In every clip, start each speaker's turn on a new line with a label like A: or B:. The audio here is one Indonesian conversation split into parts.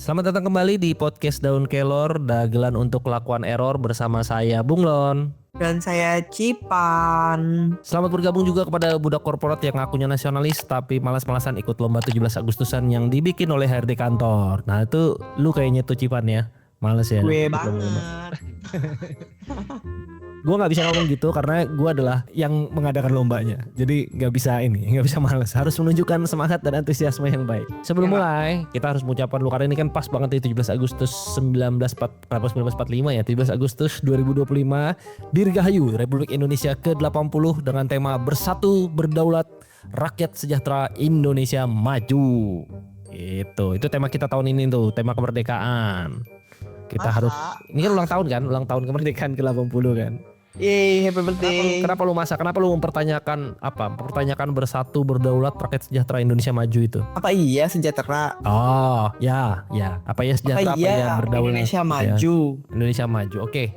A: Selamat datang kembali di podcast Daun Kelor, dagelan untuk kelakuan error bersama saya Bung Lon.
B: Dan saya Cipan.
A: Selamat bergabung juga kepada budak korporat yang ngakunya nasionalis tapi malas-malasan ikut lomba 17 Agustusan yang dibikin oleh HRD kantor. Nah itu lu kayaknya tuh Cipan ya, males ya.
B: Gue banget.
A: Gue nggak bisa ngomong gitu karena gue adalah yang mengadakan lombanya. Jadi nggak bisa males. Harus menunjukkan semangat dan antusiasme yang baik. Sebelum mulai, kita harus mengucapkan dulu karena ini kan pas banget di 17 Agustus 1945 ya. 17 Agustus 2025, Dirgahayu Republik Indonesia ke-80 dengan tema Bersatu Berdaulat Rakyat Sejahtera Indonesia Maju. Itu tema kita tahun ini tuh, tema kemerdekaan. Kita harus, ini kan ulang tahun kemerdekaan ke-80 kan.
B: Yeay, happy birthday.
A: Kenapa lu mempertanyakan mempertanyakan bersatu berdaulat rakyat sejahtera Indonesia maju itu?
B: Apa iya sejahtera?
A: Oh, ya. Apa ya sejahtera, apa ya berdaulat?
B: Indonesia maju.
A: Ya. Indonesia maju. Oke.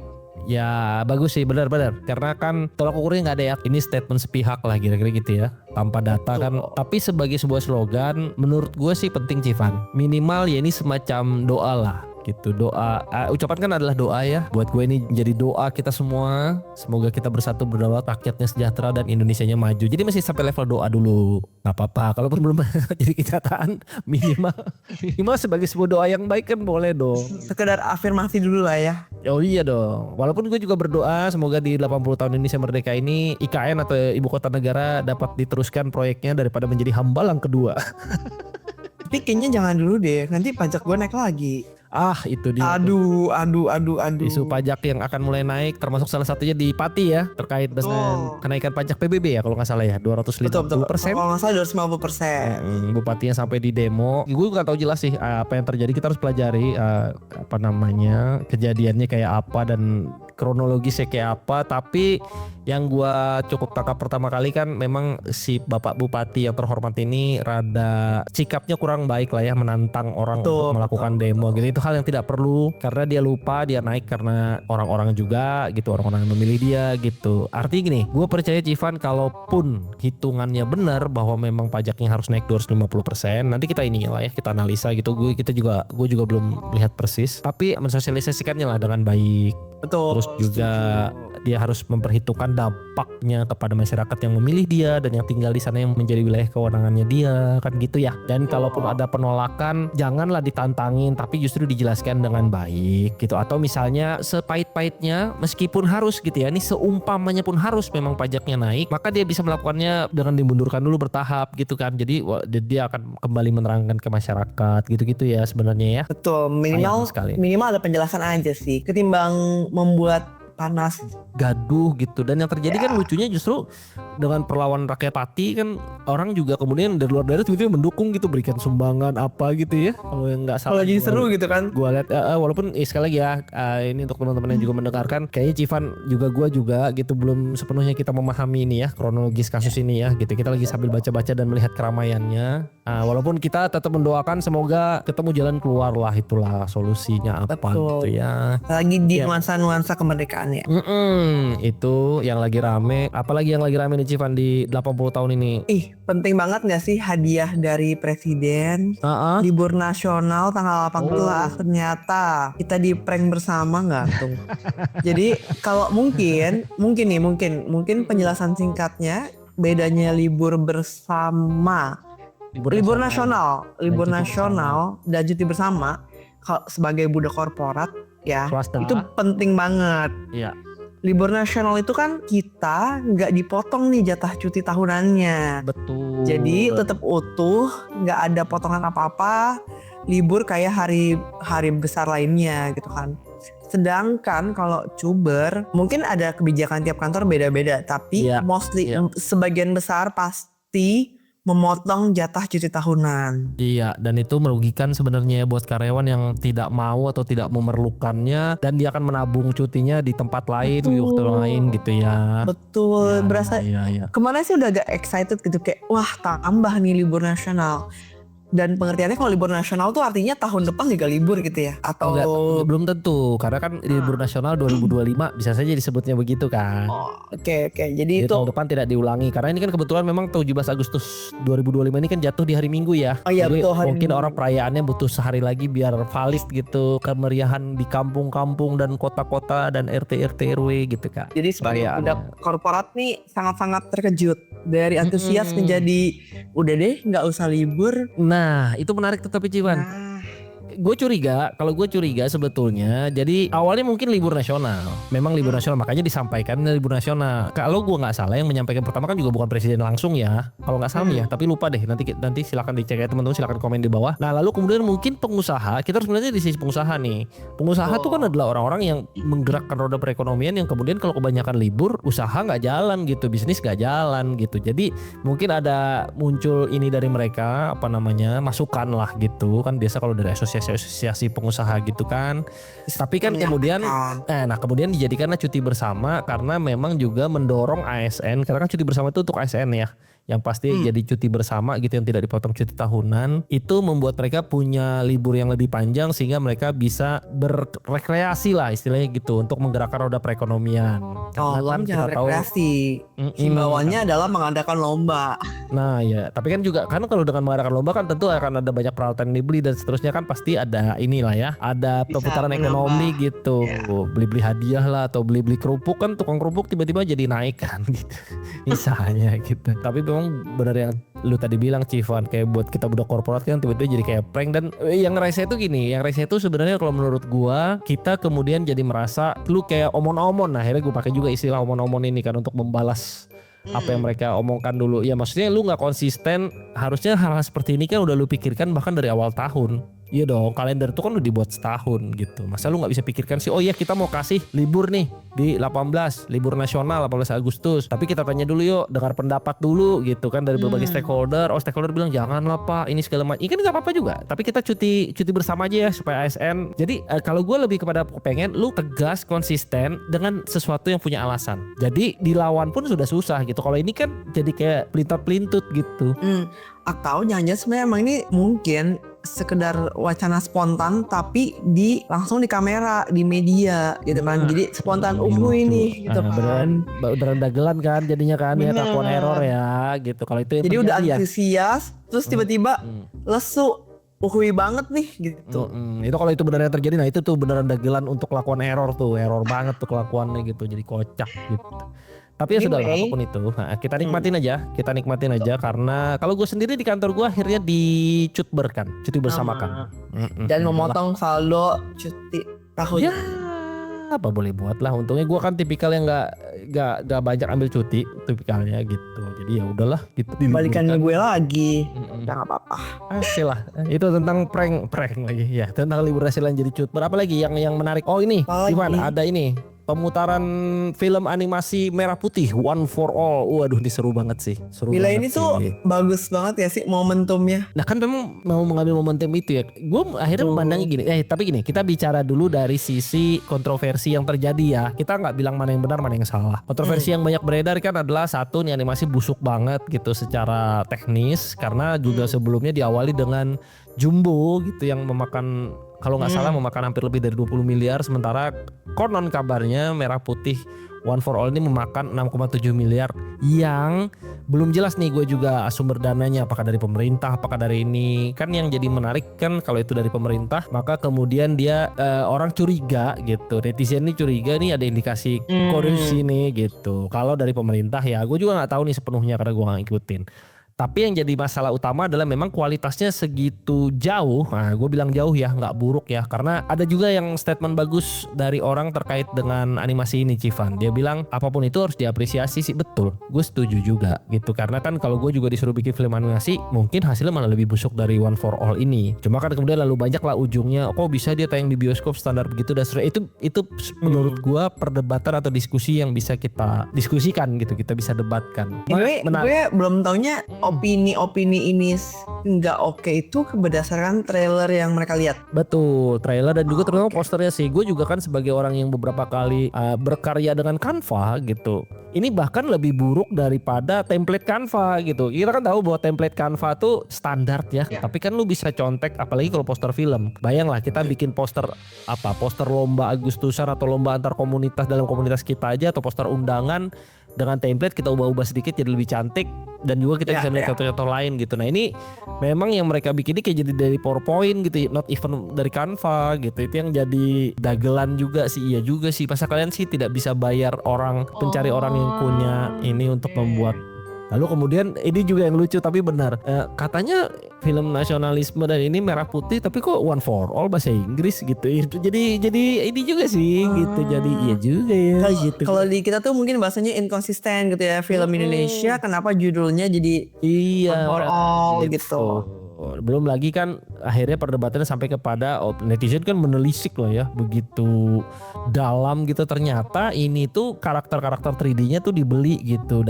A: Ya bagus sih, benar. Karena kan tolak ukurnya nggak ada ya. Ini statement sepihak lah kira-kira gitu ya. Tanpa data kan. Tapi sebagai sebuah slogan, menurut gue sih penting Civan. Minimal ya ini semacam doa lah. Gitu, doa, ucapan kan adalah doa ya. Buat gue ini jadi doa kita semua. Semoga kita bersatu berdaulat, rakyatnya sejahtera dan Indonesianya maju. Jadi masih sampai level doa dulu. Gak apa-apa, kalaupun belum jadi kenyataan, minimal sebagai sebuah doa yang baik kan boleh dong.
B: Sekedar afirmasi dulu lah ya.
A: Oh iya dong. Walaupun gue juga berdoa semoga di 80 tahun Indonesia Merdeka ini IKN atau Ibu Kota Negara dapat diteruskan proyeknya daripada menjadi hambalang kedua.
B: Tapi kayaknya jangan dulu deh, nanti pajak gue naik lagi.
A: Itu dia.
B: Aduh.
A: Isu pajak yang akan mulai naik, termasuk salah satunya di Pati ya, terkait dengan kenaikan pajak PBB ya kalau nggak salah ya, 250%.
B: Kalau nggak salah 250%.
A: Bupatinya sampai di demo. Gue nggak tahu jelas sih apa yang terjadi. Kita harus pelajari kejadiannya kayak apa dan kronologisnya kayak apa. Tapi yang gue cukup tangkap pertama kali kan memang si Bapak Bupati yang terhormat ini rada sikapnya kurang baik lah ya, menantang orang untuk melakukan demo gitu. Itu hal yang tidak perlu karena dia lupa dia naik karena orang-orang juga gitu, orang-orang yang memilih dia gitu. Artinya gini, gue percaya Civan kalaupun hitungannya benar bahwa memang pajaknya harus naik 250%, nanti kita ini lah ya, kita analisa gitu. Gue juga belum lihat persis, tapi mensosialisasikannya lah dengan baik.
B: Betul.
A: Terus juga dia harus memperhitungkan dampaknya kepada masyarakat yang memilih dia dan yang tinggal di sana yang menjadi wilayah kewenangannya dia kan gitu ya. Dan kalaupun ada penolakan janganlah ditantangin tapi justru dijelaskan dengan baik gitu. Atau misalnya sepahit-pahitnya meskipun harus gitu ya, ini seumpamanya pun harus memang pajaknya naik, maka dia bisa melakukannya dengan dimundurkan dulu bertahap gitu kan. Jadi dia akan kembali menerangkan ke masyarakat gitu-gitu ya sebenarnya ya.
B: Betul, minimal ada penjelasan aja sih ketimbang membuat panas
A: gaduh gitu. Dan yang terjadi kan lucunya justru dengan perlawanan rakyat Pati kan orang juga kemudian dari luar daerah tiba-tiba mendukung gitu, berikan sumbangan apa gitu ya. Kalau yang nggak salah.
B: Kalau jadi seru gitu kan.
A: Gue lihat walaupun sekali lagi ya ini untuk teman-teman yang juga mendengarkan, kayaknya Civan gue juga gitu belum sepenuhnya kita memahami ini ya kronologis kasus ini ya gitu. Kita lagi sambil baca-baca dan melihat keramaiannya. Walaupun kita tetap mendoakan semoga ketemu jalan keluar lah, itulah solusinya apa. Betul. Gitu ya.
B: Lagi di nuansa-nuansa kemerdekaan ya.
A: Itu yang lagi rame. Apalagi yang lagi rame nih Civan di 80 tahun ini?
B: Penting banget gak sih hadiah dari presiden? Libur nasional tanggal 18. Ternyata kita di prank bersama gak tuh? Jadi kalau mungkin penjelasan singkatnya bedanya libur bersama libur nasional dan cuti bersama sebagai budak korporat ya swasta. Itu penting banget. Iya. Libur nasional itu kan kita nggak dipotong nih jatah cuti tahunannya.
A: Betul.
B: Jadi tetap utuh, nggak ada potongan apa-apa. Libur kayak hari besar lainnya gitu kan. Sedangkan kalau Cuber mungkin ada kebijakan tiap kantor beda-beda, tapi sebagian besar pasti memotong jatah cuti tahunan. Iya,
A: dan itu merugikan sebenarnya buat karyawan yang tidak mau atau tidak memerlukannya, dan dia akan menabung cutinya di tempat lain, di waktu lain gitu ya.
B: Betul, berasa kemarin sih udah agak excited gitu kayak wah tambah nih libur nasional. Dan pengertiannya kalau libur nasional tuh artinya tahun depan juga libur gitu ya? Atau
A: belum tentu, karena kan libur nasional 2025 bisa saja disebutnya begitu kan.
B: Oke. Jadi itu
A: tahun depan tidak diulangi, karena ini kan kebetulan memang 17 Agustus 2025 ini kan jatuh di hari Minggu ya.
B: Iya,
A: jadi
B: betul, hari
A: mungkin
B: Minggu.
A: orang perayaannya butuh sehari lagi biar valid gitu, kemeriahan di kampung-kampung dan kota-kota dan RT RW gitu Kak.
B: Jadi sebagai budak korporat nih sangat-sangat terkejut dari antusias menjadi udah deh nggak usah libur.
A: Nah itu menarik tetapi Ciwan. Gue curiga sebetulnya. Jadi awalnya mungkin libur nasional, memang libur nasional, makanya disampaikan libur nasional. Kalau gue nggak salah yang menyampaikan pertama kan juga bukan presiden langsung ya, kalau nggak salah ya. Tapi lupa deh, nanti silakan dicek ya teman-teman, silakan komen di bawah. Nah lalu kemudian mungkin pengusaha, kita harus melihatnya di sisi pengusaha nih. Pengusaha tuh kan adalah orang-orang yang menggerakkan roda perekonomian, yang kemudian kalau kebanyakan libur, usaha nggak jalan gitu, bisnis nggak jalan gitu. Jadi mungkin ada muncul ini dari mereka, apa namanya, masukan lah gitu kan, biasa kalau dari asosiasi pengusaha gitu kan. Tapi kan kemudian kemudian dijadikanlah cuti bersama karena memang juga mendorong ASN, karena kan cuti bersama itu untuk ASN ya, yang pasti jadi cuti bersama gitu yang tidak dipotong cuti tahunan. Itu membuat mereka punya libur yang lebih panjang sehingga mereka bisa berrekreasi lah istilahnya gitu, untuk menggerakkan roda perekonomian.
B: Jangan rekreasi. Himbauannya adalah mengadakan lomba.
A: Nah ya, tapi kan juga kan kalau dengan mengadakan lomba kan tentu akan ada banyak peralatan yang dibeli dan seterusnya kan, pasti ada inilah ya, ada perputaran ekonomi gitu. Beli-beli hadiah lah atau beli-beli kerupuk kan, tukang kerupuk tiba-tiba jadi naik kan gitu. Misalnya gitu. Tapi memang benar yang lu tadi bilang Civan, kayak buat kita budak korporat kan tiba-tiba jadi kayak prank. Dan yang rese itu gini, yang rese itu sebenarnya kalau menurut gua, kita kemudian jadi merasa lu kayak omon-omon. Nah akhirnya gua pakai juga istilah omon-omon ini kan untuk membalas apa yang mereka omongkan dulu. Ya maksudnya lu gak konsisten. Harusnya hal-hal seperti ini kan udah lu pikirkan bahkan dari awal tahun. Iya dong, kalender itu kan udah dibuat setahun gitu. Masa lu gak bisa pikirkan sih, oh iya kita mau kasih libur nih di 18, libur nasional 18 Agustus. Tapi kita tanya dulu yuk, dengar pendapat dulu gitu kan dari berbagai stakeholder. Oh stakeholder bilang janganlah Pak, ini segala macam. Ini kan gak apa-apa juga. Tapi kita cuti bersama aja ya supaya ASN. Jadi kalau gue lebih kepada pengen lu tegas, konsisten dengan sesuatu yang punya alasan. Jadi dilawan pun sudah susah gitu. Kalau ini kan jadi kayak pelintat-pelintut gitu.
B: Atau jangan-jangan sebenarnya emang ini mungkin sekedar wacana spontan tapi langsung di kamera, di media gitu kan. Jadi spontan ini gitu kan.
A: Beneran dagelan kan jadinya kan. Ya takut error ya gitu. Kalau itu yang
B: jadi udah
A: ya,
B: antusias terus tiba-tiba lesu, uhui banget nih gitu.
A: Itu kalau itu beneran terjadi, nah itu tuh beneran dagelan untuk lakukan error banget tuh kelakuannya gitu, jadi kocak gitu. Tapi ya sudah lah, apapun itu, nah, kita nikmatin aja karena kalau gue sendiri di kantor gue akhirnya dicuti bersamakan.
B: Dan memotong saldo cuti tahun.
A: Ya apa boleh buat lah. Untungnya gue kan tipikal yang nggak banyak ambil cuti tipikalnya gitu. Jadi ya udahlah gitu.
B: Balikannya gue lagi, nggak apa-apa.
A: Asih lah. Itu tentang prank lagi ya. Tentang libur nasional jadi cuti. Berapa lagi yang menarik? Oh ini, Ivan ada ini. Pemutaran film animasi merah putih One for All. Waduh ini seru banget sih.
B: Bila ini tuh bagus banget ya sih momentumnya.
A: Nah kan memang mau mengambil momentum itu ya. Gue akhirnya memandangnya gini. Tapi gini, kita bicara dulu dari sisi kontroversi yang terjadi ya. Kita nggak bilang mana yang benar mana yang salah. Kontroversi yang banyak beredar kan adalah satu, nih animasi busuk banget gitu secara teknis. Karena juga sebelumnya diawali dengan Jumbo gitu yang memakan, kalau nggak salah memakan hampir lebih dari 20 miliar. Sementara konon kabarnya merah putih One for All ini memakan 6,7 miliar. Yang belum jelas nih gue juga sumber dananya, apakah dari pemerintah, apakah dari ini. Kan yang jadi menarik kan kalau itu dari pemerintah, maka kemudian dia orang curiga gitu, netizen ini curiga nih ada indikasi korupsi nih gitu. Kalau dari pemerintah ya gue juga nggak tahu nih sepenuhnya karena gue nggak ngikutin. Tapi yang jadi masalah utama adalah memang kualitasnya segitu jauh. Nah gue bilang jauh ya, nggak buruk ya. Karena ada juga yang statement bagus dari orang terkait dengan animasi ini, Civan. Dia bilang apapun itu harus diapresiasi sih. Betul, gue setuju juga gitu. Karena kan kalau gue juga disuruh bikin film animasi, mungkin hasilnya malah lebih busuk dari One for All ini. Cuma kan kemudian lalu banyak lah ujungnya, kok bisa dia tayang di bioskop standar begitu. Dan itu menurut gue perdebatan atau diskusi yang bisa kita diskusikan gitu. Kita bisa debatkan.
B: Gue belum taunya opini-opini ini nggak oke itu berdasarkan trailer yang mereka lihat.
A: Betul, trailer dan juga terutama posternya sih. Gue juga kan sebagai orang yang beberapa kali berkarya dengan Canva gitu. Ini bahkan lebih buruk daripada template Canva gitu. Kita kan tahu bahwa template Canva tuh standar ya. Tapi kan lu bisa contek, apalagi kalau poster film. Bayanglah kita bikin poster lomba Agustusan atau lomba antar komunitas dalam komunitas kita aja, atau poster undangan dengan template kita ubah-ubah sedikit jadi lebih cantik, dan juga kita bisa melihat contoh-contoh lain gitu. Nah ini memang yang mereka bikin ini kayak jadi dari PowerPoint gitu, not even dari Canva gitu. Itu yang jadi dagelan juga sih. Iya juga sih, masa kalian sih tidak bisa bayar orang, pencari orang yang punya ini untuk membuat. Lalu kemudian ini juga yang lucu tapi benar, katanya film nasionalisme dan ini merah putih tapi kok One for All bahasa Inggris gitu. Itu jadi ini juga sih gitu. Jadi iya juga ya gitu.
B: Kalau di kita tuh mungkin bahasanya inkonsisten gitu ya, film Indonesia kenapa judulnya jadi One for All gitu.
A: Belum lagi kan akhirnya perdebatannya sampai kepada netizen kan menelisik loh ya, begitu dalam gitu. Ternyata ini tuh karakter-karakter 3D-nya tuh dibeli gitu,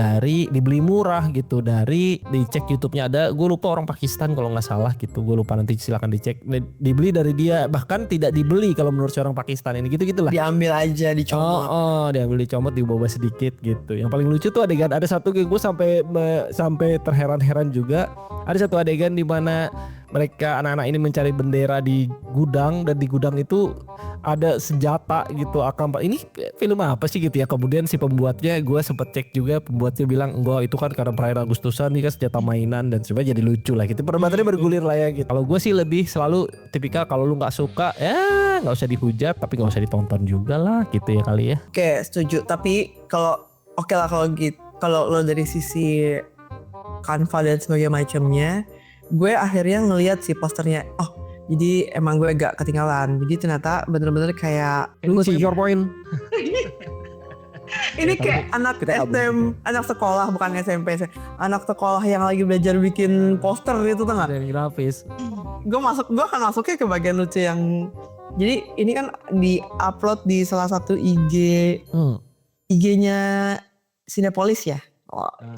A: dibeli murah gitu, dicek YouTube-nya ada, gue lupa orang Pakistan kalau nggak salah gitu, gue lupa, nanti silakan dicek. Dibeli dari dia, bahkan tidak dibeli kalau menurut orang Pakistan ini gitu-gitulah.
B: Diambil aja, dicomot.
A: Diambil dicomot, dibawa sedikit gitu. Yang paling lucu tuh adegan, ada satu gue sampai terheran-heran juga. Ada satu adegan di mana mereka anak-anak ini mencari bendera di gudang, dan di gudang itu ada senjata gitu, AK-47. Ini film apa sih gitu ya? Kemudian si pembuatnya, gue sempet cek juga, pembuatnya bilang enggak itu kan karena perayaan Agustusan, ini kan senjata mainan, dan sebenarnya jadi lucu lah gitu. Perdebatannya bergulir lah ya gitu. Kalau gue sih lebih selalu tipikal, kalau lu nggak suka ya nggak usah dihujat, tapi nggak usah ditonton juga lah gitu ya kali ya.
B: Oke, setuju. Tapi kalau kalau gitu, kalau lo dari sisi Canva dan sebagainya macamnya, gue akhirnya ngelihat si posternya, oh jadi emang gue agak ketinggalan. Jadi ternyata bener-bener kayak
A: your point.
B: Ini kayak anak anak sekolah, bukan SMP, anak sekolah yang lagi belajar bikin poster gitu, tuh nggak?
A: Dan grafis.
B: Gue akan masuknya ke bagian lucu yang, jadi ini kan di-upload di salah satu IG-nya Cinepolis ya,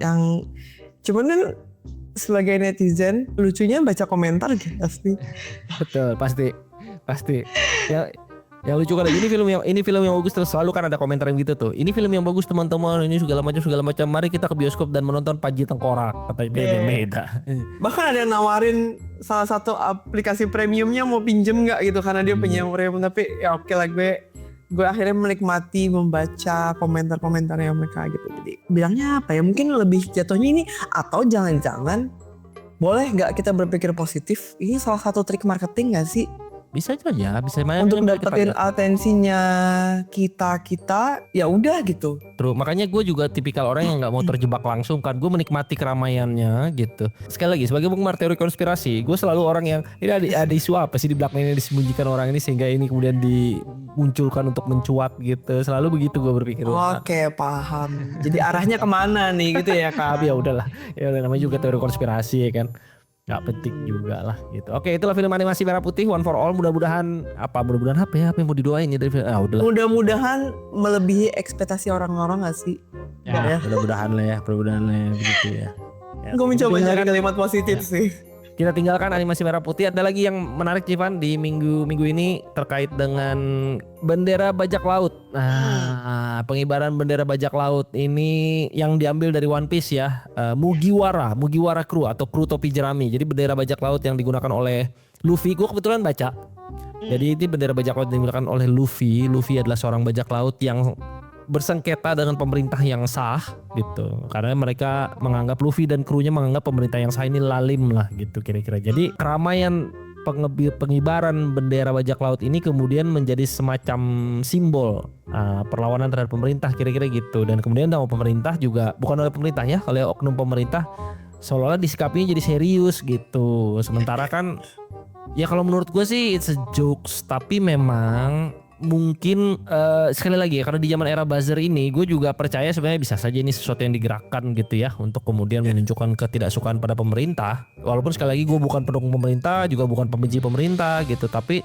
B: yang cuman kan sebagai netizen lucunya baca komentar gitu pasti.
A: Betul, pasti. Ya, yang lucu kan ini film yang bagus, terus selalu kan ada komentar yang gitu tuh. Ini film yang bagus teman-teman, ini segala macam. Mari kita ke bioskop dan menonton Panji Tengkorak, kata beda.
B: Bahkan ada yang nawarin salah satu aplikasi premiumnya mau pinjem nggak gitu karena dia punya premium. Tapi ya oke lah, gue akhirnya menikmati membaca komentar-komentarnya mereka gitu. Jadi bilangnya apa ya, mungkin lebih jatuhnya ini, atau jangan-jangan boleh nggak kita berpikir positif, ini salah satu trik marketing nggak sih?
A: Bisa aja, bisa main
B: untuk dapetin atensinya kita ya udah gitu.
A: Terus makanya gue juga tipikal orang yang nggak mau terjebak langsung kan, gue menikmati keramaiannya gitu. Sekali lagi sebagai penggemar teori konspirasi, gue selalu orang yang ini ada isu apa sih di belakangnya disembunyikan orang ini sehingga ini kemudian dimunculkan untuk mencuat gitu. Selalu begitu gue berpikir.
B: Oke, paham. Jadi arahnya kemana nih gitu ya Kak?
A: Ya udahlah, ya udah, namanya juga teori konspirasi ya kan. Gak penting juga lah gitu. Oke, itulah film animasi merah putih One for All. Mudah-mudahan apa yang mau didoain ya dari film. Udahlah.
B: Mudah-mudahan melebihi ekspektasi orang-orang gak sih?
A: Ya. Mudah-mudahan lah ya begitu ya.
B: Gue mencoba cari kalimat positif sih.
A: Kita tinggalkan animasi merah putih. Ada lagi yang menarik Civan di minggu ini terkait dengan bendera bajak laut. Nah, pengibaran bendera bajak laut ini yang diambil dari One Piece ya. Mugiwara Crew atau kru topi jerami. Jadi bendera bajak laut yang digunakan oleh Luffy. Gue kebetulan baca. Jadi ini bendera bajak laut yang digunakan oleh Luffy. Luffy adalah seorang bajak laut yang bersengketa dengan pemerintah yang sah gitu, karena mereka menganggap Luffy dan krunya menganggap pemerintah yang sah ini lalim lah gitu kira-kira. Jadi keramaian pengibaran bendera bajak laut ini kemudian menjadi semacam simbol perlawanan terhadap pemerintah kira-kira gitu. Dan kemudian sama pemerintah juga, bukan oleh pemerintah ya, oleh oknum pemerintah seolah-olah disikapinya jadi serius gitu. Sementara kan ya kalau menurut gue sih it's a jokes, tapi memang mungkin sekali lagi ya, karena di zaman era buzzer ini gue juga percaya sebenarnya bisa saja ini sesuatu yang digerakkan gitu ya untuk kemudian menunjukkan ketidaksukaan pada pemerintah. Walaupun sekali lagi gue bukan pendukung pemerintah, juga bukan pembenci pemerintah gitu, tapi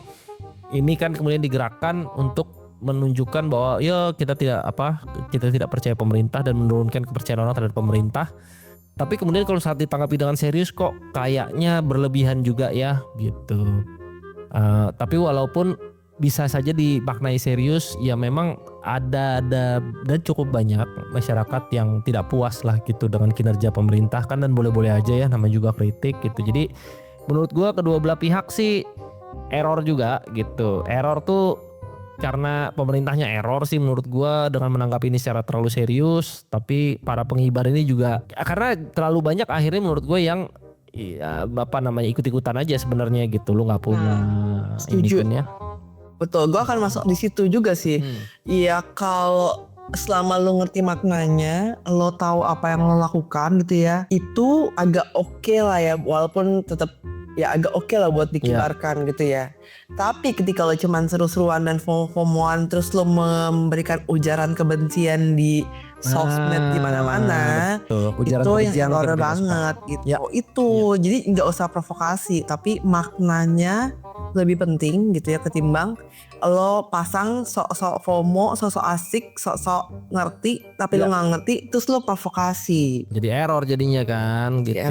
A: ini kan kemudian digerakkan untuk menunjukkan bahwa ya kita tidak percaya pemerintah dan menurunkan kepercayaan orang terhadap pemerintah. Tapi kemudian kalau saat ditanggapi dengan serius kok kayaknya berlebihan juga ya gitu. Tapi walaupun bisa saja dimaknai serius, ya memang ada dan cukup banyak masyarakat yang tidak puas lah gitu dengan kinerja pemerintah kan, dan boleh-boleh aja ya, namanya juga kritik gitu. Jadi menurut gua kedua belah pihak sih error juga gitu. Error tuh karena pemerintahnya error sih menurut gua dengan menanggapi ini secara terlalu serius, tapi para pengibar ini juga karena terlalu banyak akhirnya menurut gue yang ikut-ikutan aja sebenarnya gitu. Lu nggak punya
B: setuju
A: ini kan ya.
B: Betul, gue akan masuk di situ juga sih. Iya, kalau selama lo ngerti maknanya, lo tahu apa yang lo lakukan gitu ya, itu agak oke lah ya, walaupun tetap ya agak oke lah buat dikibarkan gitu ya. Tapi ketika lo cuman seru-seruan dan FOMO-FOMOan, terus lo memberikan ujaran kebencian di sosmed di mana-mana, itu yang horor banget gitu. Itu jadi nggak usah provokasi, tapi maknanya lebih penting gitu ya, ketimbang lo pasang sok-sok FOMO, sok-sok asik, sok-sok ngerti, tapi lo nggak ngerti, terus lo provokasi.
A: Jadi error jadinya kan gitu.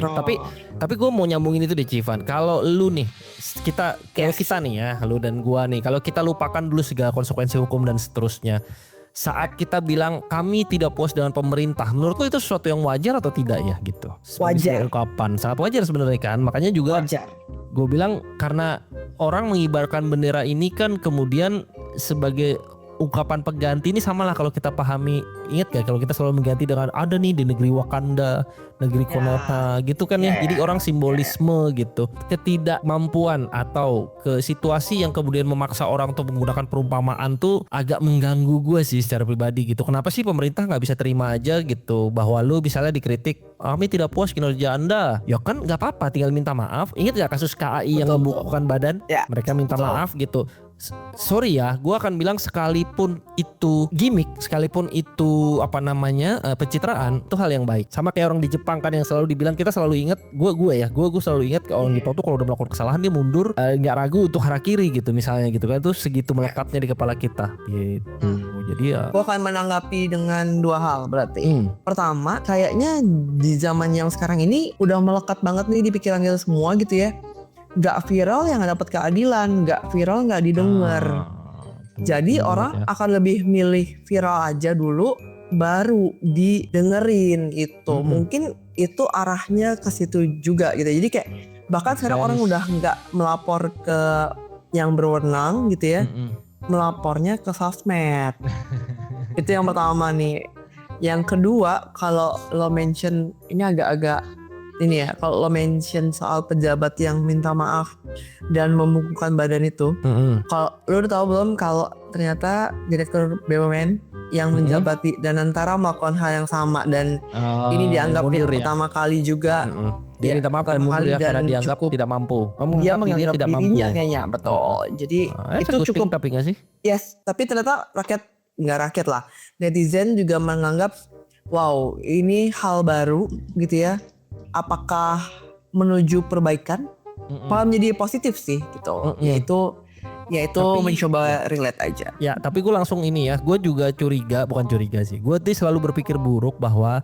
A: Tapi gue mau nyambungin itu deh Civan. Kalau lu nih, kita nih ya, lu dan gua nih, kalau kita lupakan dulu segala konsekuensi hukum dan seterusnya, saat kita bilang kami tidak puas dengan pemerintah, menurut lo itu sesuatu yang wajar atau tidak ya gitu?
B: Wajar.
A: Ungkapan sangat wajar sebenarnya kan. Makanya juga gue bilang karena orang mengibarkan bendera ini kan kemudian sebagai ungkapan pengganti, ini samalah kalau kita pahami. Ingat gak kalau kita selalu mengganti dengan ada nih di negeri Wakanda, negeri Konoha gitu kan ya. Jadi orang simbolisme gitu. Ketidakmampuan atau ke situasi yang kemudian memaksa orang untuk menggunakan perumpamaan tuh agak mengganggu gue sih secara pribadi gitu. Kenapa sih pemerintah gak bisa terima aja gitu bahwa lu misalnya dikritik, kami tidak puas kinerja Anda. Ya kan gak apa-apa, tinggal minta maaf. Ingat gak kasus KAI yang membukukan badan? Mereka minta maaf gitu. Sorry ya, gue akan bilang sekalipun itu gimmick, sekalipun itu pencitraan, itu hal yang baik. Sama kayak orang di Jepang kan yang selalu dibilang, kita selalu ingat, gue selalu ingat orang Jepang tuh kalau udah melakukan kesalahan dia mundur, nggak ragu untuk harakiri gitu misalnya gitu kan, itu segitu melekatnya di kepala kita gitu. Jadi ya,
B: gue akan menanggapi dengan dua hal berarti. Pertama, kayaknya di zaman yang sekarang ini udah melekat banget nih di pikiran kita semua gitu ya. Gak viral yang gak dapat keadilan, gak viral gak didengar. Jadi orang akan lebih milih viral aja dulu, baru didengerin gitu. Mungkin itu arahnya ke situ juga gitu. Jadi kayak bahkan sekarang orang udah gak melapor ke yang berwenang gitu ya, melapornya ke sosmed. Itu yang pertama nih. Yang kedua, kalau lo mention ini agak-agak ini ya, kalau lo mention soal pejabat yang minta maaf dan membungkukkan badan itu, kalau lo udah tahu belum kalau ternyata Direktur BUMN yang menjabat di Danantara melakukan hal yang sama, dan ini dianggap yang pertama kali juga.
A: Dia minta maaf dan mundur ya karena dianggap tidak mampu.
B: Dia menganggap tidak dirinya mampu. Kayaknya betul. Jadi itu cukup
A: tapi nggak sih?
B: Yes, tapi ternyata rakyat lah. Netizen juga menganggap wow, ini hal baru gitu ya. Apakah menuju perbaikan? Malah menjadi positif sih gitu. Yaitu tapi, mencoba relate aja.
A: Ya, tapi gue langsung ini ya, gue juga bukan curiga sih. Gue tuh selalu berpikir buruk bahwa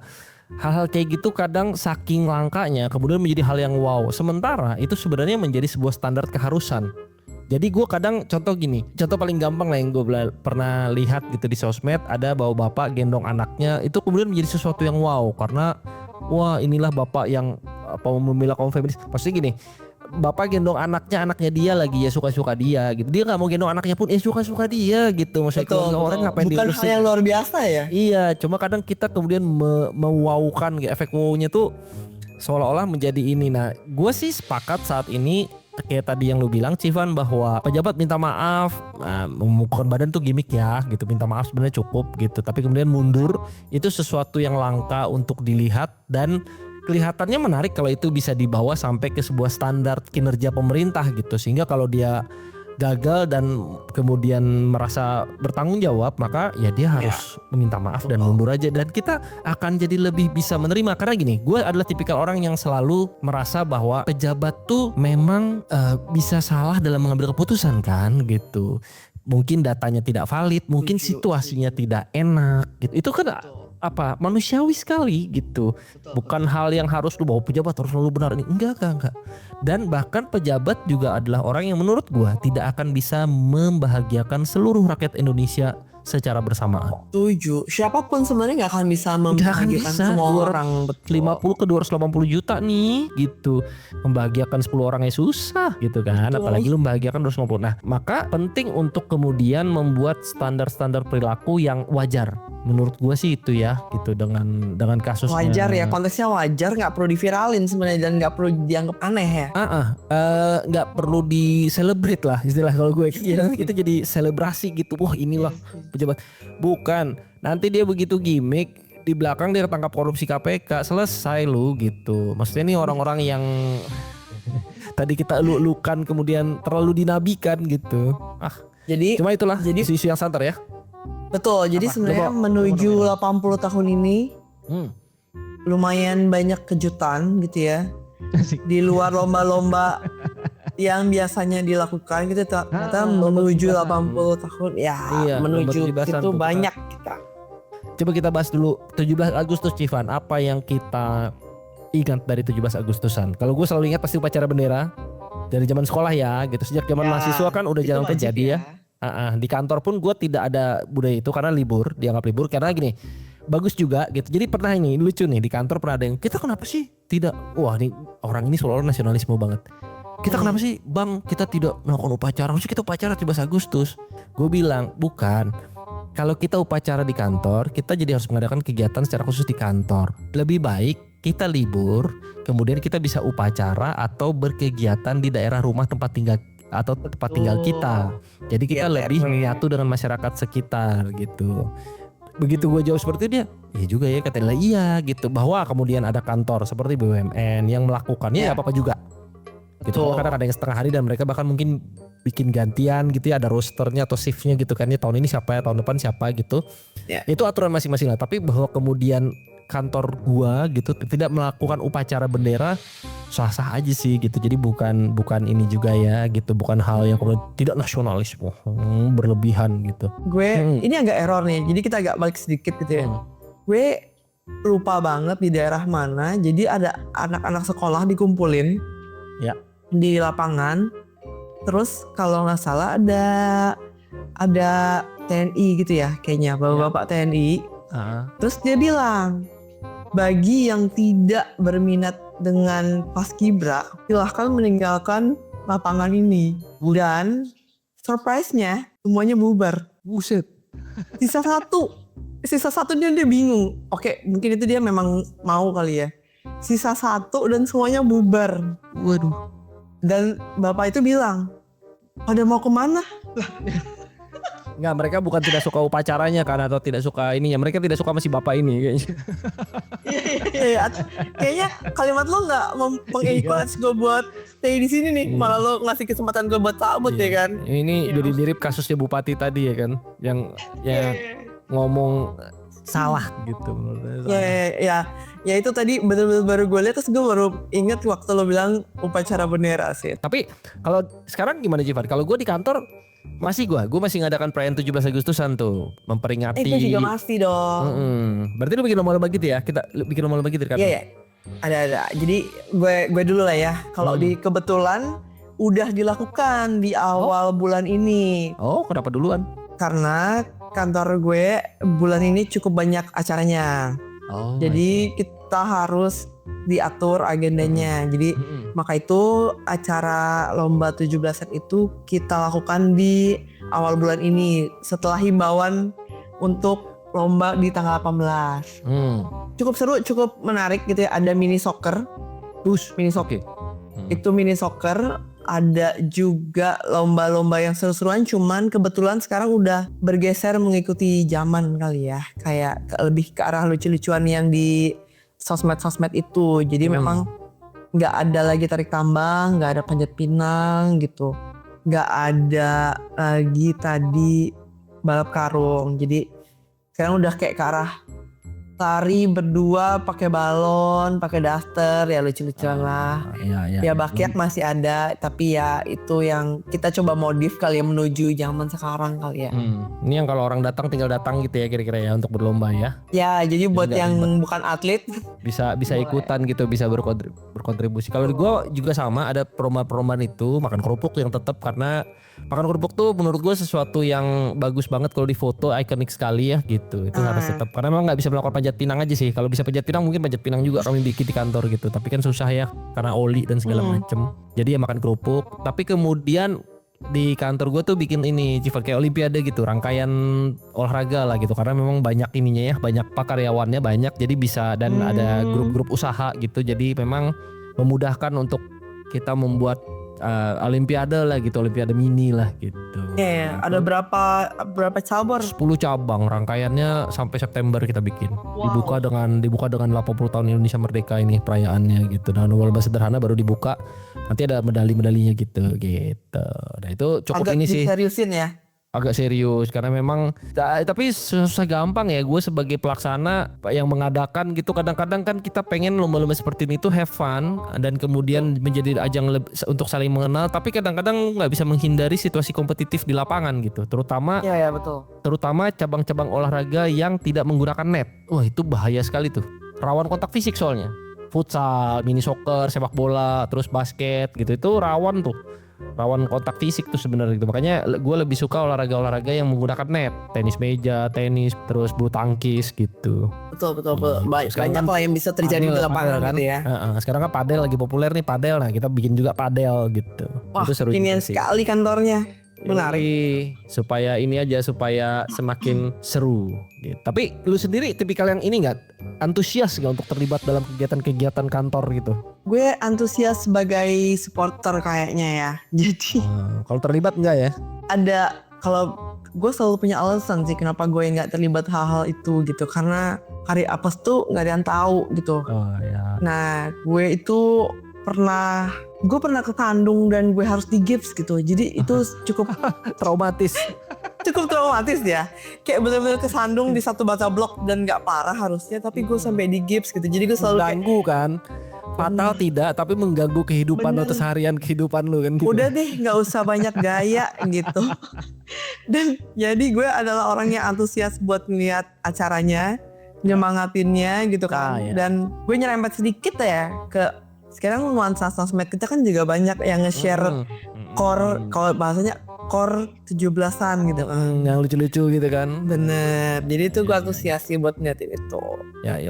A: hal-hal kayak gitu kadang saking langkanya kemudian menjadi hal yang wow. Sementara itu sebenarnya menjadi sebuah standar keharusan. Jadi gue kadang contoh paling gampang lah yang gue pernah lihat gitu di sosmed, ada bawa bapak gendong anaknya, itu kemudian menjadi sesuatu yang wow karena wah inilah bapak yang membela kaum feminis. Pasti gini, bapak gendong anaknya dia lagi ya suka-suka dia gitu. Dia nggak mau gendong anaknya pun suka-suka dia gitu. Maksudnya orang ngapain
B: bukan hal yang luar biasa ya.
A: Iya, cuma kadang kita kemudian mewaukan efek wow-nya tuh seolah-olah menjadi ini. Nah, gue sih sepakat saat ini kayak tadi yang lu bilang Civan, bahwa pejabat minta maaf, memukul badan tuh gimmick ya gitu, minta maaf sebenarnya cukup gitu, tapi kemudian mundur itu sesuatu yang langka untuk dilihat, dan kelihatannya menarik kalau itu bisa dibawa sampai ke sebuah standar kinerja pemerintah gitu, sehingga kalau dia gagal dan kemudian merasa bertanggung jawab, maka ya dia harus meminta maaf dan mundur aja, dan kita akan jadi lebih bisa menerima. Karena gini, gue adalah tipikal orang yang selalu merasa bahwa pejabat tuh memang bisa salah dalam mengambil keputusan kan gitu. Mungkin datanya tidak valid, mungkin situasinya tidak enak gitu. Itu kan manusiawi sekali gitu. Bukan hal yang harus lu bawa pejabat harus selalu benar ini. Enggak. Dan bahkan pejabat juga adalah orang yang menurut gua tidak akan bisa membahagiakan seluruh rakyat Indonesia secara bersamaan.
B: Setuju. Siapapun sebenarnya nggak akan bisa membahagiakan semua orang.
A: 50 ke 280 juta nih gitu. Membahagiakan 10 orangnya susah gitu kan.
B: Betul.
A: Apalagi lu membahagiakan 250. Nah, maka penting untuk kemudian membuat standar-standar perilaku yang wajar. Menurut gue sih itu ya gitu dengan kasusnya.
B: Wajar ya, konteksnya wajar, nggak perlu diviralin sebenarnya dan nggak perlu dianggap aneh ya.
A: Nggak perlu di celebrate lah istilah kalau gue. Kita jadi selebrasi gitu. Wah inilah pejabat. Bukan. Nanti dia begitu gimmick di belakang dia ketangkap korupsi KPK, selesai lu gitu. Maksudnya ini orang-orang yang tadi kita elu-elukan kemudian terlalu dinabikan gitu.
B: Jadi
A: cuma itulah isu-isu yang santer ya.
B: Betul, jadi sebenarnya menuju 80 tahun ini lumayan banyak kejutan gitu ya. Di luar lomba-lomba yang biasanya dilakukan gitu, ternyata menuju 80 tahun ya, menuju itu banyak kita.
A: Coba kita bahas dulu 17 Agustus Civan, apa yang kita ingat dari 17 Agustusan? Kalau gue selalu ingat pasti upacara bendera dari zaman sekolah ya gitu. Sejak zaman mahasiswa kan udah jarang terjadi ya. Di kantor pun gue tidak ada budaya itu karena dianggap libur karena gini, bagus juga gitu. Jadi pernah ini lucu nih, di kantor pernah ada yang kita kenapa sih tidak, wah nih orang ini seolah-olah nasionalisme banget. Kita kenapa sih bang kita tidak melakukan upacara, harusnya kita upacara 17 Agustus. Gue bilang bukan, kalau kita upacara di kantor kita jadi harus mengadakan kegiatan secara khusus di kantor. Lebih baik kita libur, kemudian kita bisa upacara atau berkegiatan di daerah rumah tempat tinggal atau tempat tinggal kita. Jadi kita lebih menyatu dengan masyarakat sekitar gitu. Begitu gue jawab seperti dia, iya juga ya katanya, iya gitu. Bahwa kemudian ada kantor seperti BUMN yang melakukannya ya apa-apa juga gitu. Kadang ada yang setengah hari dan mereka bahkan mungkin bikin gantian gitu ya, ada rosternya atau shiftnya gitu kan ya, tahun ini siapa ya, tahun depan siapa gitu. Itu aturan masing-masing lah. Tapi bahwa kemudian kantor gua gitu tidak melakukan upacara bendera, sah-sah aja sih gitu. Jadi bukan ini juga ya gitu, bukan hal yang kemudian tidak nasionalisme berlebihan gitu.
B: Gue ini agak error nih, jadi kita agak balik sedikit gitu ya. Gue lupa banget di daerah mana, jadi ada anak-anak sekolah dikumpulin di lapangan. Terus kalau nggak salah ada TNI gitu ya kayaknya, bapak-bapak TNI. Terus dia bilang, bagi yang tidak berminat dengan Paskibra, silahkan meninggalkan lapangan ini. Dan surprise-nya semuanya bubar.
A: Buset.
B: Sisa satu dia bingung. Oke, mungkin itu dia memang mau kali ya. Sisa satu dan semuanya bubar.
A: Waduh.
B: Dan bapak itu bilang, pada mau kemana?
A: Enggak, mereka bukan tidak suka upacaranya kan, atau tidak suka ininya, mereka tidak suka sama si bapak ini kayaknya.
B: Iya, kayaknya kalimat lo nggak mengencourage gue buat stay di sini nih, malah lo ngasih kesempatan gue buat cabut ya kan.
A: Ini jadi mirip kasusnya Bupati tadi ya kan, yang ngomong salah gitu menurut saya.
B: Ya itu tadi betul-betul baru gue lihat, terus gue baru inget waktu lo bilang upacara bendera sih.
A: Tapi kalau sekarang gimana Jivan? Kalau gue di kantor gue masih ngadakan perayaan 17 Agustusan tuh, memperingati.
B: Itu juga masih dong.
A: Berarti lu bikin lomba-lomba gitu ya? Kita bikin lomba-lomba gitu kan?
B: Iya. Ada. Jadi gue dulu lah ya. Kalau di kebetulan udah dilakukan di awal bulan ini.
A: Oh, kenapa duluan?
B: Karena kantor gue bulan ini cukup banyak acaranya. Jadi kita harus diatur agendanya. Jadi maka itu acara lomba 17-an itu kita lakukan di awal bulan ini setelah himbauan untuk lomba di tanggal 18. Cukup seru, cukup menarik gitu ya. Ada mini soccer. Mini soccer. Itu mini soccer. Ada juga lomba-lomba yang seru-seruan, cuman kebetulan sekarang udah bergeser mengikuti zaman kali ya. Kayak lebih ke arah lucu-lucuan yang di sosmed-sosmed itu. Jadi memang gak ada lagi tarik tambang, gak ada panjat pinang gitu. Gak ada lagi tadi balap karung. Jadi sekarang udah kayak ke arah lari berdua pakai balon, pakai daster, ya lucu-lucuan lah. Ya bakyak masih ada, tapi ya itu yang kita coba modif kali ya menuju zaman sekarang kali ya.
A: Ini yang kalau orang datang tinggal datang gitu ya kira-kira ya untuk berlomba ya.
B: Ya jadi buat yang bukan atlet
A: bisa ikutan gitu, bisa berkontribusi. Kalau gue juga sama, ada perlombaan itu makan kerupuk yang tetap, karena makan kerupuk tuh menurut gue sesuatu yang bagus banget kalau di foto, ikonik sekali ya gitu. Itu harus tetap, karena memang nggak bisa melakukan panjat pinang aja sih. Kalau bisa panjat pinang mungkin panjat pinang juga kami bikin di kantor gitu, tapi kan susah ya karena oli dan segala macem. Jadi ya makan kerupuk. Tapi kemudian di kantor gue tuh bikin ini Civat kayak olimpiade gitu, rangkaian olahraga lah gitu, karena memang banyak ininya ya, banyak karyawannya banyak, jadi bisa, dan ada grup-grup usaha gitu, jadi memang memudahkan untuk kita membuat olimpiade lah gitu, olimpiade mini lah gitu.
B: Ada berapa cabang?
A: 10 cabang, rangkaiannya sampai September kita bikin. Dibuka dengan 80 tahun Indonesia Merdeka ini perayaannya gitu. Dan lomba sederhana baru dibuka. Nanti ada medali-medalinya gitu. Nah itu cukup
B: agak
A: ini sih.
B: Seriusin ya.
A: Agak serius karena memang tapi susah gampang ya, gue sebagai pelaksana yang mengadakan gitu, kadang-kadang kan kita pengen lomba-lomba seperti ini tuh have fun dan kemudian menjadi ajang untuk saling mengenal, tapi kadang-kadang nggak bisa menghindari situasi kompetitif di lapangan gitu, terutama
B: betul.
A: Terutama cabang-cabang olahraga yang tidak menggunakan net. Wah itu bahaya sekali tuh, rawan kontak fisik soalnya. Futsal, mini soccer, sepak bola, terus basket gitu, itu rawan kontak fisik tuh sebenarnya gitu. Makanya gue lebih suka olahraga yang menggunakan net, tenis meja, tenis, terus bulu tangkis gitu.
B: Betul. Banyak lah yang bisa terjadi di lapangan kan ya.
A: Sekarang kan padel lagi populer nih, padel. Nah kita bikin juga padel gitu.
B: Wah, itu seru sekali kantornya. Menarik.
A: Supaya semakin seru gitu. Tapi lu sendiri tipikal yang ini gak? Antusias gak untuk terlibat dalam kegiatan-kegiatan kantor gitu?
B: Gue antusias sebagai supporter kayaknya ya. Jadi
A: kalau terlibat enggak ya?
B: Ada, kalau gue selalu punya alasan sih kenapa gue nggak terlibat hal-hal itu gitu, karena hari apes tuh nggak ada yang tahu gitu. Nah gue itu pernah kesandung dan gue harus digips gitu, jadi itu cukup
A: traumatis.
B: Cukup traumatis ya, kayak benar-benar kesandung di satu baca blok dan nggak parah harusnya, tapi gue sampai digips gitu, jadi gue selalu
A: ganggu kan. Fatal tidak, tapi mengganggu kehidupan lo, seharian kehidupan lo kan gitu.
B: Udah deh gak usah banyak gaya gitu. Dan jadi gue adalah orang yang antusias buat ngeliat acaranya, nyemangatinnya gitu kan. Dan gue nyerempet sedikit ya ke, sekarang nuansa sosmed kita kan juga banyak yang nge-share core, kalau bahasanya core 17-an gitu.
A: Yang lucu-lucu gitu kan.
B: Bener. Jadi itu gue antusias sih buat ngeliatin itu.
A: Ya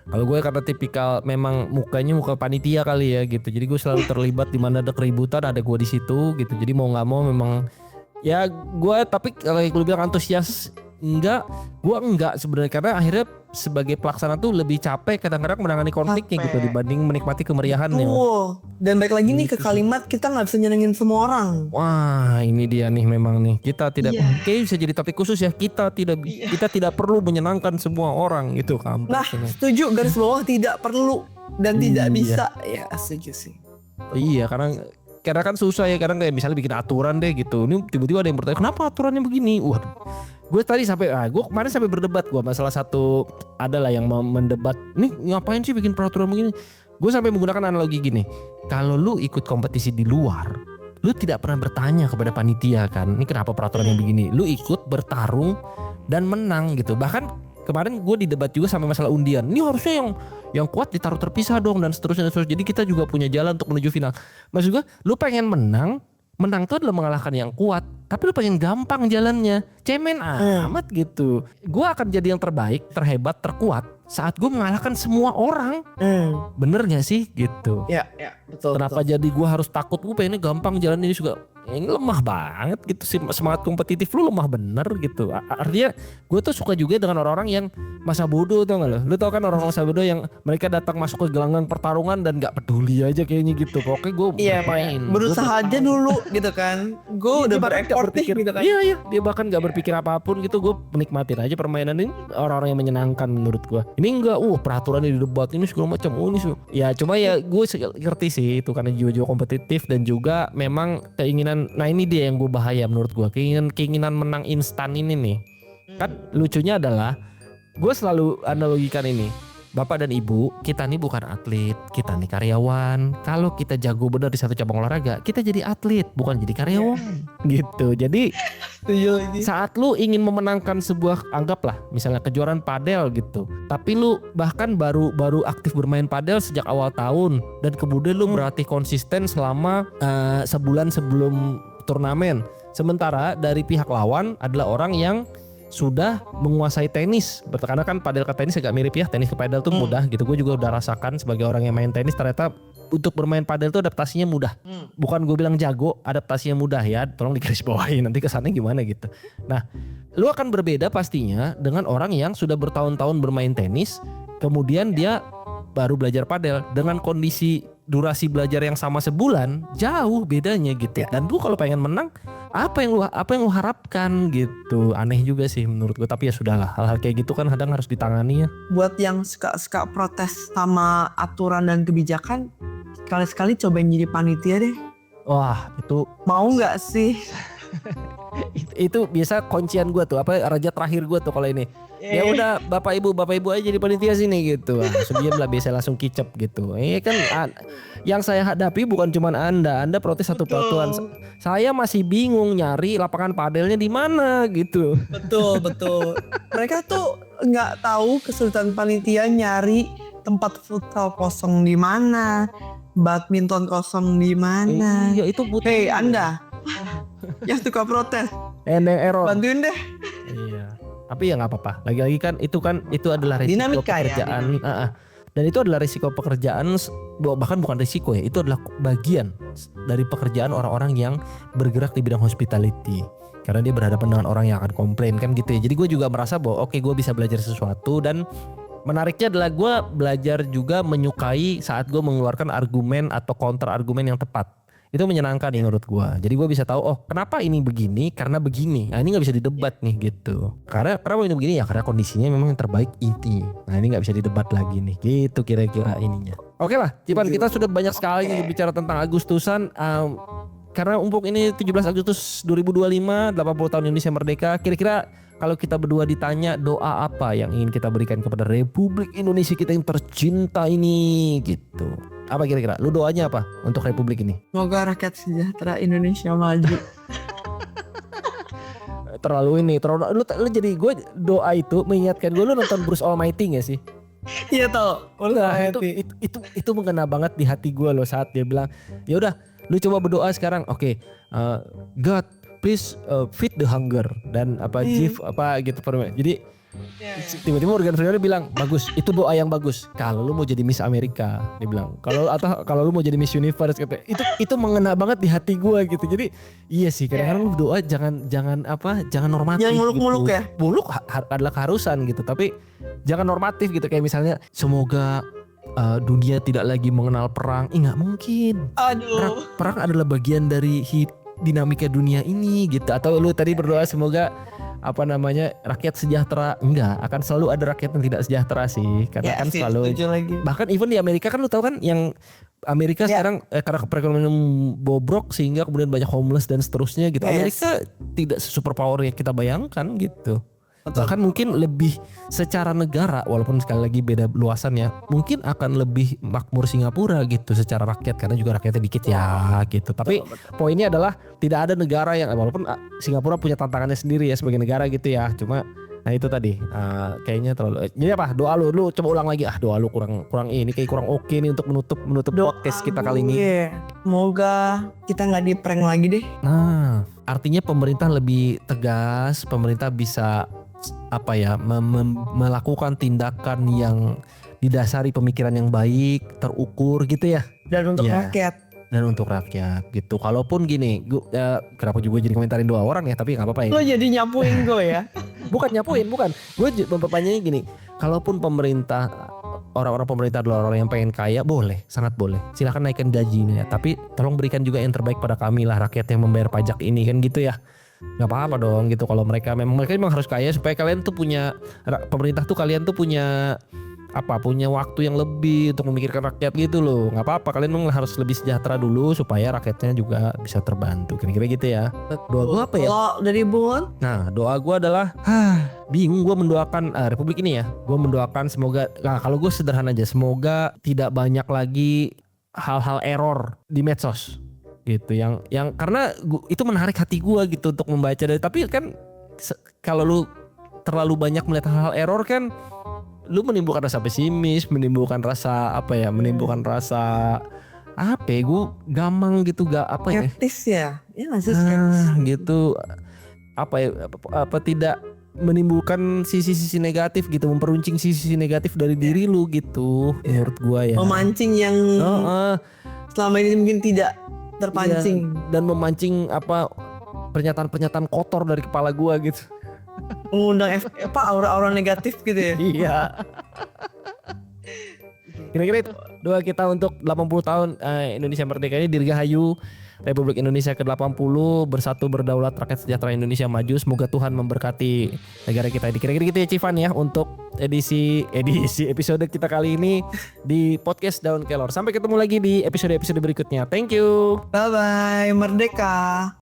A: kalau gue karena tipikal memang mukanya muka panitia kali ya gitu. Jadi gue selalu terlibat di mana ada keributan, ada gue di situ gitu. Jadi mau nggak mau memang ya gue, tapi kalau gue bilang antusias gue enggak sebenarnya, karena akhirnya sebagai pelaksana tuh lebih capek kadang-kadang menangani konfliknya gitu dibanding menikmati kemeriahannya.
B: Dan balik lagi nih ke kalimat, kita nggak bisa nyenengin semua orang.
A: Wah ini dia nih, memang nih kita tidak, kayak bisa jadi topik khusus ya, kita tidak perlu menyenangkan semua orang gitu kan.
B: Nah setuju, garis bawah tidak perlu dan tidak bisa. Ya setuju sih.
A: Iya, karena kan susah ya, kadang kayak misalnya bikin aturan deh gitu, ini tiba-tiba ada yang bertanya kenapa aturannya begini. Gue tadi gue kemarin sampai berdebat gue masalah satu, adalah yang mendebat, nih ngapain sih bikin peraturan begini. Gue sampai menggunakan analogi gini, kalau lu ikut kompetisi di luar, lu tidak pernah bertanya kepada panitia kan, ini kenapa peraturannya begini. Lu ikut bertarung dan menang gitu. Bahkan kemarin gue didebat juga sampai masalah undian, ini harusnya yang kuat ditaruh terpisah dong, dan seterusnya. Jadi kita juga punya jalan untuk menuju final. Maksud gue, lu pengen menang itu adalah mengalahkan yang kuat, tapi lu pengen gampang jalannya, cemen amat gitu. Gue akan jadi yang terbaik, terhebat, terkuat saat gue mengalahkan semua orang. Bener gak sih gitu?
B: Ya betul.
A: Kenapa
B: betul.
A: jadi gue harus takut, gue pengennya gampang jalan ini juga. Ini lemah banget gitu sih, semangat kompetitif lu lemah bener gitu. Artinya gue tuh suka juga dengan orang-orang yang masa bodoh, tau gak lo? Lu tau kan orang masa bodoh yang mereka datang masuk ke gelanggang pertarungan dan gak peduli aja kayaknya gitu. Pokoknya gue main,
B: berusaha aja dulu gitu kan. Gue udah berefort gitu kan.
A: Iya dia bahkan gak berpikir apapun gitu. Gue menikmatin aja permainan ini, orang-orang yang menyenangkan menurut gue. Ini enggak, peraturannya di debat ini segala macam. Ini ya cuma ya gue ngerti sih itu karena jiwa-jiwa kompetitif dan juga memang keinginan. Nah ini dia yang gue bahaya menurut gue, keinginan menang instan ini nih. Kan lucunya adalah gue selalu analogikan ini. Bapak dan ibu, kita nih bukan atlet, kita nih karyawan. Kalau kita jago benar di satu cabang olahraga, kita jadi atlet, bukan jadi karyawan. Gitu. Jadi saat lu ingin memenangkan sebuah, anggaplah misalnya kejuaraan padel gitu, tapi lu bahkan baru aktif bermain padel sejak awal tahun, dan kemudian lu berlatih konsisten selama sebulan sebelum turnamen. Sementara dari pihak lawan adalah orang yang sudah menguasai tenis, karena kan padel ke tenis agak mirip ya, tenis ke padel tuh mudah gitu. Gue juga udah rasakan sebagai orang yang main tenis, ternyata untuk bermain padel tuh adaptasinya mudah. Bukan gue bilang jago, adaptasinya mudah ya, tolong digarisbawahi nanti kesannya gimana gitu. Nah, lu akan berbeda pastinya dengan orang yang sudah bertahun-tahun bermain tenis, kemudian dia baru belajar padel dengan kondisi durasi belajar yang sama sebulan, jauh bedanya gitu. Dan lu kalau pengen menang, apa yang lu harapkan gitu. Aneh juga sih menurut gue, tapi ya sudahlah, hal-hal kayak gitu kan kadang harus ditangani ya.
B: Buat yang suka protes sama aturan dan kebijakan, sekali-sekali cobain jadi panitia deh.
A: Wah, itu
B: mau nggak sih?
A: itu biasa kuncian gue tuh, apa raja terakhir gue tuh kalau ini. Ya udah bapak ibu aja jadi panitia sini gitu. Langsung lah, biasa langsung kicep gitu. Kan yang saya hadapi bukan cuma Anda protes satu persatuan. Saya masih bingung nyari lapangan padelnya di mana gitu.
B: Betul. Mereka tuh nggak tahu kesulitan panitia nyari tempat futsal kosong di mana, badminton kosong di mana.
A: Iya, itu butuh.
B: Hei Anda yang suka protes,
A: error,
B: bantuin deh.
A: Iya. Tapi ya nggak apa-apa. Lagi-lagi kan itu adalah risiko
B: dinamika
A: pekerjaan. Ya, dan itu adalah risiko pekerjaan, bahkan bukan risiko ya, itu adalah bagian dari pekerjaan orang-orang yang bergerak di bidang hospitality. Karena dia berhadapan dengan orang yang akan komplain kan gitu ya. Jadi gue juga merasa bahwa oke, gue bisa belajar sesuatu, dan menariknya adalah gue belajar juga menyukai saat gue mengeluarkan argumen atau counter argumen yang tepat. Itu menyenangkan nih menurut gue. Jadi gue bisa tahu, oh kenapa ini begini, karena begini. Nah ini gak bisa didebat nih gitu. Kenapa ini begini ya, karena kondisinya memang yang terbaik ini. Nah ini gak bisa didebat lagi nih gitu kira-kira ininya. Oke lah Cipan, kita sudah banyak sekali bicara tentang Agustusan. Karena umpuk ini 17 Agustus 2025, 80 tahun Indonesia Merdeka. Kira-kira kalau kita berdua ditanya, doa apa yang ingin kita berikan kepada Republik Indonesia kita yang tercinta ini gitu. Apa kira-kira? Lu doanya apa untuk Republik ini?
B: Semoga rakyat sejahtera Indonesia maju.
A: terlalu lu jadi, gue doa itu mengingatkan gue, lu nonton Bruce Almighty gak sih?
B: Iya tau.
A: Nah, itu mengena banget di hati gue loh saat dia bilang, ya udah lu coba berdoa sekarang. Oke, God please feed the hunger dan give apa gitu. Jadi tiba-tiba Morgan Freeman bilang, bagus, itu doa yang bagus. Kalau lu mau jadi Miss Amerika, dia bilang. Kalau lu mau jadi Miss Universe, kata. Itu mengena banget di hati gue gitu. Jadi iya sih, kadang-kadang lu doa jangan normatif.
B: Jangan muluk-muluk
A: gitu.
B: ya.
A: Muluk adalah keharusan gitu, tapi jangan normatif gitu. Kayak misalnya semoga dunia tidak lagi mengenal perang. Nggak mungkin.
B: Aduh.
A: Perang adalah bagian dari dinamika dunia ini gitu. Atau lu tadi berdoa semoga rakyat sejahtera. Enggak, akan selalu ada rakyat yang tidak sejahtera sih, karena kan selalu
B: lagi.
A: Bahkan even di Amerika kan lu tahu kan, yang Amerika sekarang karena perekonomian bobrok sehingga kemudian banyak homeless dan seterusnya gitu. Amerika tidak superpower yang kita bayangkan gitu. Bahkan mungkin lebih secara negara, walaupun sekali lagi beda luasannya, mungkin akan lebih makmur Singapura gitu secara rakyat, karena juga rakyatnya dikit ya gitu. Tapi poinnya adalah tidak ada negara yang, walaupun Singapura punya tantangannya sendiri ya sebagai negara gitu ya, cuma nah itu tadi kayaknya terlalu. Jadi apa, doa lu coba ulang lagi. Doa lu kurang ini, kayak kurang oke nih untuk menutup podcast kita kali ini.
B: Semoga kita nggak di-prank lagi deh.
A: Nah, artinya pemerintah lebih tegas, pemerintah bisa melakukan tindakan yang didasari pemikiran yang baik, terukur gitu ya.
B: Dan untuk
A: rakyat gitu. Kalaupun gini, kenapa juga jadi komentarin doa orang ya, tapi nggak apa-apa ya.
B: Lo jadi nyapuin gue ya.
A: Bukan nyapuin. Gue mempertanyaannya gini, kalaupun orang-orang pemerintah adalah orang yang pengen kaya, boleh, sangat boleh. Silakan naikkan gajinya, tapi tolong berikan juga yang terbaik pada kami lah, rakyat yang membayar pajak ini kan gitu ya. nggak apa-apa dong gitu kalau mereka memang harus kaya supaya kalian tuh punya pemerintah tuh kalian tuh punya punya waktu yang lebih untuk memikirkan rakyat gitu loh. Nggak apa-apa, kalian memang harus lebih sejahtera dulu supaya rakyatnya juga bisa terbantu. Kira-kira gitu ya. Doa gue apa ya?
B: Kalau dari Bungon?
A: Nah, doa gue adalah bingung gue mendoakan Republik ini ya. Gue mendoakan semoga, kalau gue sederhana aja, semoga tidak banyak lagi hal-hal error di medsos gitu yang karena itu menarik hati gue gitu untuk membaca. Tapi kan kalau lu terlalu banyak melihat hal-hal error kan lu menimbulkan rasa pesimis, menimbulkan rasa menimbulkan rasa gue gampang gitu
B: skeptis ya nggak sih
A: gitu tidak menimbulkan sisi-sisi negatif gitu, memperuncing sisi negatif dari diri lu gitu menurut gua ya,
B: memancing yang selama ini mungkin tidak terpancing
A: dan memancing pernyataan-pernyataan kotor dari kepala gua gitu.
B: Mengundang aura-aura negatif gitu ya.
A: Iya. Kira-kira itu doa kita untuk 80 tahun Indonesia Merdeka ini, Dirgahayu Republik Indonesia ke-80, bersatu berdaulat, rakyat sejahtera, Indonesia maju. Semoga Tuhan memberkati negara kita ini. Kira-kira gitu ya Civan ya untuk edisi episode kita kali ini di podcast Daun Kelor. Sampai ketemu lagi di episode berikutnya. Thank you.
B: Bye bye, merdeka.